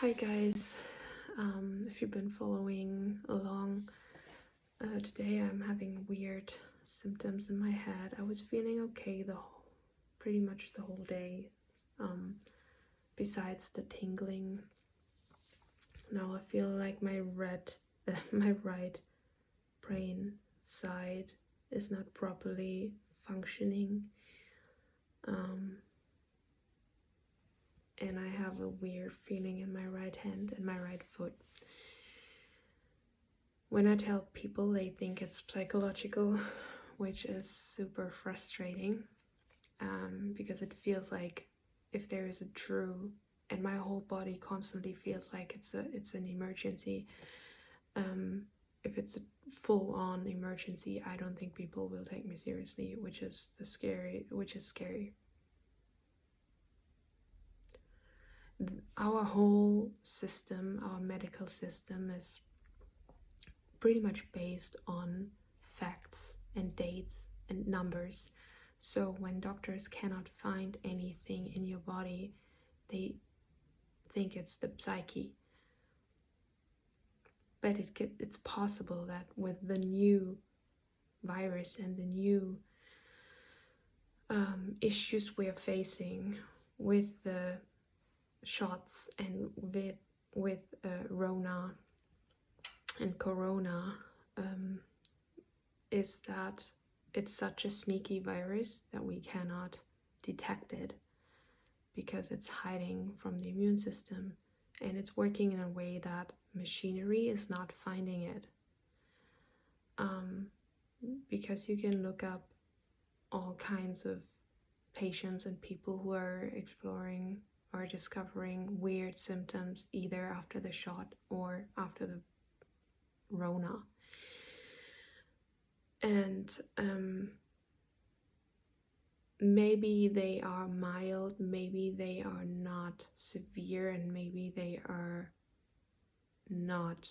Hi guys, if you've been following along, today I'm having weird symptoms in my head. I was feeling okay pretty much the whole day, besides the tingling. Now I feel like my right brain side is not properly functioning, and I have a weird feeling in my right hand and my right foot. When I tell people, they think it's psychological, which is super frustrating, because it feels like if there is a true, and my whole body constantly feels like it's an emergency. If it's a full-on emergency, I don't think people will take me seriously, which is scary. Our whole system, our medical system, is pretty much based on facts and dates and numbers. So when doctors cannot find anything in your body, they think it's the psyche. But it's possible that with the new virus and the new issues we're facing with the shots and with Rona and Corona, is that it's such a sneaky virus that we cannot detect it because it's hiding from the immune system, and it's working in a way that machinery is not finding it. Because you can look up all kinds of patients and people who are exploring or discovering weird symptoms either after the shot or after the Rona. And maybe they are mild, maybe they are not severe, and maybe they are not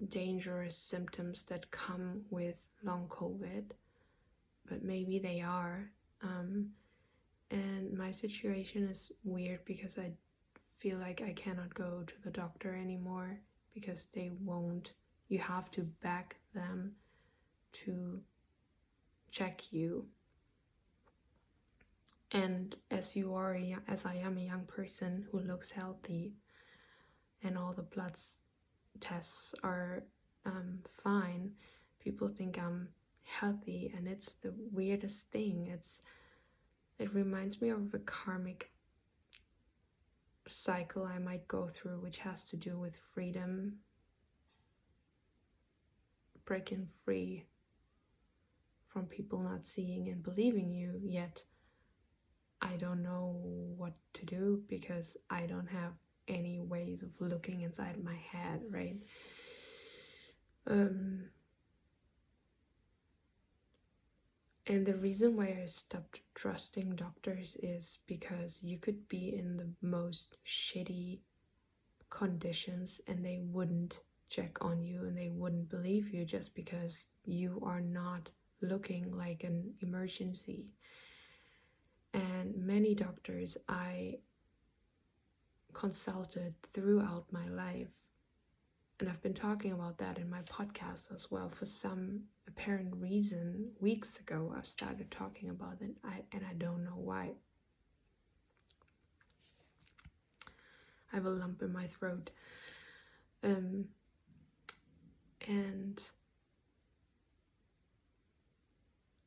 dangerous symptoms that come with long COVID, but maybe they are. And my situation is weird because I feel like I cannot go to the doctor anymore because they won't. You have to beg them to check you. And as I am a young person who looks healthy and all the blood tests are fine, people think I'm healthy, and it's the weirdest thing. It reminds me of a karmic cycle I might go through, which has to do with freedom, breaking free from people not seeing and believing you, yet I don't know what to do because I don't have any ways of looking inside my head, right? And the reason why I stopped trusting doctors is because you could be in the most shitty conditions and they wouldn't check on you and they wouldn't believe you just because you are not looking like an emergency. And many doctors I consulted throughout my life, and I've been talking about that in my podcast as well. For some apparent reason, weeks ago I started talking about it, and I don't know why. I have a lump in my throat. And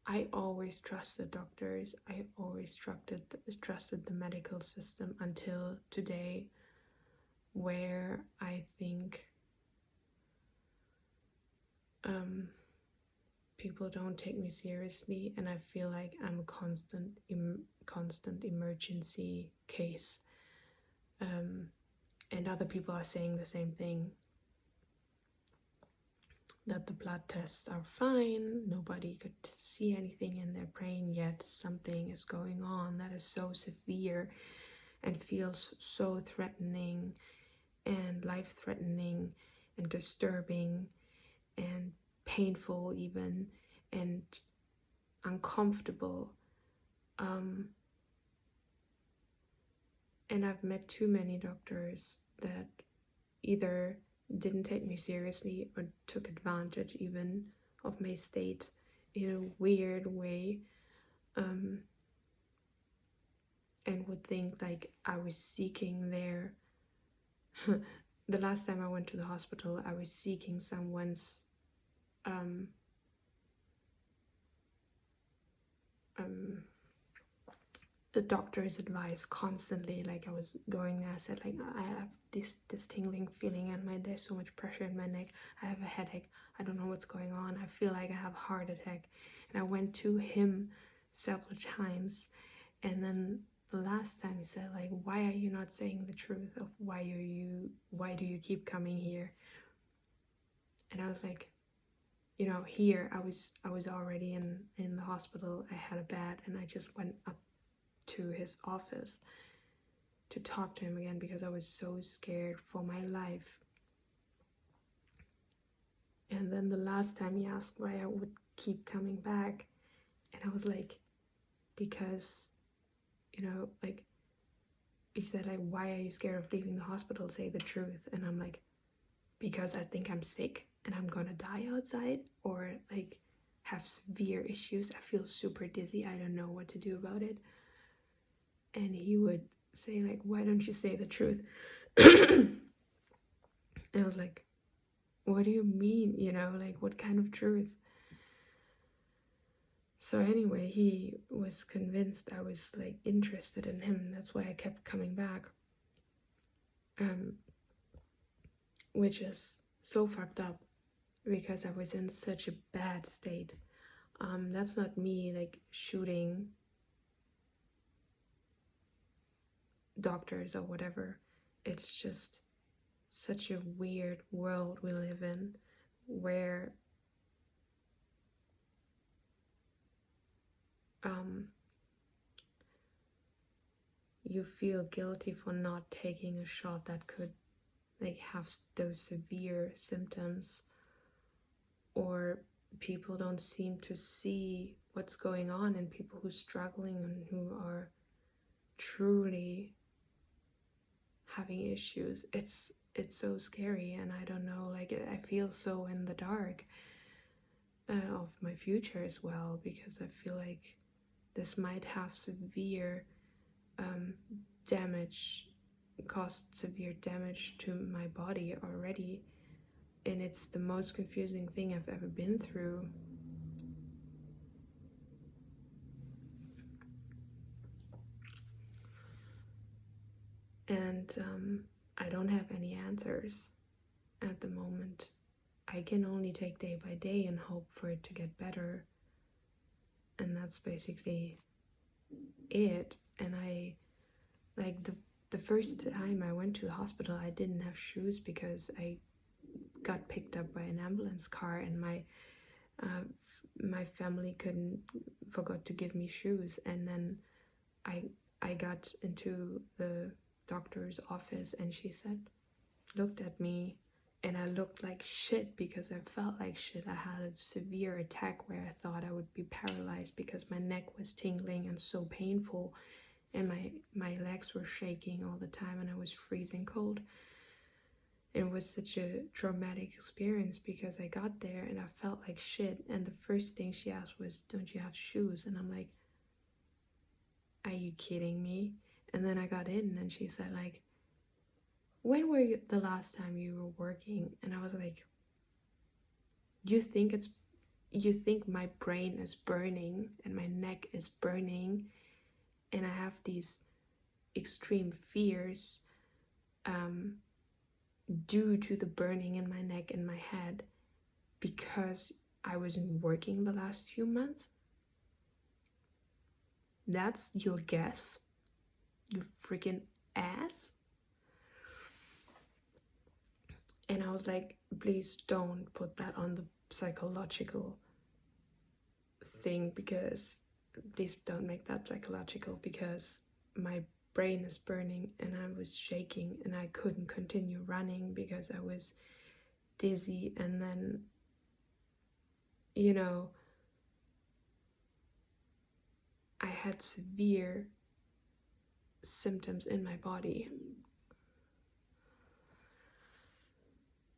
I always trusted doctors. I always trusted the medical system until today, where I think people don't take me seriously, and I feel like I'm a constant emergency case. And other people are saying the same thing, that the blood tests are fine, nobody could see anything in their brain, yet something is going on that is so severe and feels so threatening and life-threatening and disturbing and painful even and uncomfortable. And I've met too many doctors that either didn't take me seriously or took advantage even of my state in a weird way, and would think like I was seeking their the last time I went to the hospital, I was seeking someone's um, the doctor's advice constantly. Like I was going there, I said like I have this tingling feeling and there's so much pressure in my neck, I have a headache, I don't know what's going on, I feel like I have a heart attack. And I went to him several times, and then the last time he said like, why are you not saying the truth of why do you keep coming here? And I was like, here I was already in the hospital, I had a bed, and I just went up to his office to talk to him again because I was so scared for my life. And then the last time he asked why I would keep coming back, and I was like, because, like, he said like, why are you scared of leaving the hospital? Say the truth. And I'm like, because I think I'm sick and I'm gonna die outside, or like have severe issues. I feel super dizzy, I don't know what to do about it. And he would say like, why don't you say the truth? And I was like, what do you mean? Like, what kind of truth? So anyway, he was convinced I was like interested in him. That's why I kept coming back, which is so fucked up because I was in such a bad state. That's not me like shooting doctors or whatever. It's just such a weird world we live in, where you feel guilty for not taking a shot that could like have those severe symptoms, or people don't seem to see what's going on in people who are struggling and who are truly having issues. It's so scary, and I don't know, like I feel so in the dark of my future as well, because I feel like this might have severe damage, caused severe damage to my body already, and it's the most confusing thing I've ever been through. And I don't have any answers at the moment. I can only take day by day and hope for it to get better, and that's basically it. And I like the first time I went to the hospital, I didn't have shoes because I got picked up by an ambulance car, and my family forgot to give me shoes. And then I got into the doctor's office, and she looked at me, and I looked like shit because I felt like shit. I had a severe attack where I thought I would be paralyzed because my neck was tingling and so painful, and my legs were shaking all the time, and I was freezing cold. It was such a traumatic experience because I got there and I felt like shit, and the first thing she asked was, don't you have shoes? And I'm like, are you kidding me? And then I got in, and she said like, when were you the last time you were working? And I was like, you think my brain is burning and my neck is burning, and I have these extreme fears due to the burning in my neck and my head because I wasn't working the last few months? That's your guess, you freaking ass? And I was like, please don't put that on the psychological thing, because please don't make that psychological, because my brain is burning and I was shaking and I couldn't continue running because I was dizzy. And then I had severe symptoms in my body.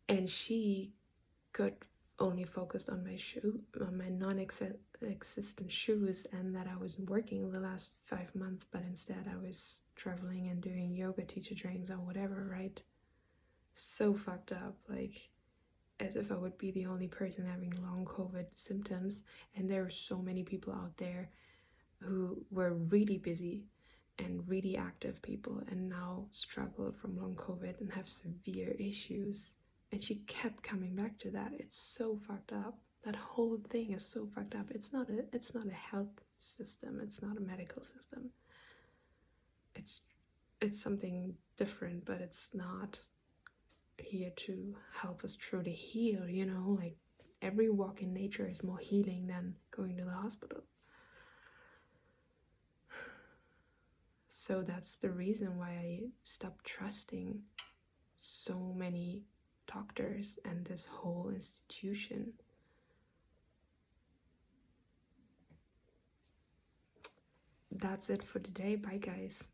And she could only focus on my non-existent shoes, and that I wasn't working the last 5 months, but instead I was traveling and doing yoga teacher trainings or whatever, right? So fucked up, like as if I would be the only person having long COVID symptoms. And there are so many people out there who were really busy and really active people and now struggle from long COVID and have severe issues. And she kept coming back to that. It's so fucked up. That whole thing is so fucked up. It's not a health system. It's not a medical system. It's something different, but it's not here to help us truly heal, you know, like every walk in nature is more healing than going to the hospital. So that's the reason why I stopped trusting so many doctors and this whole institution. That's it for today. Bye, guys.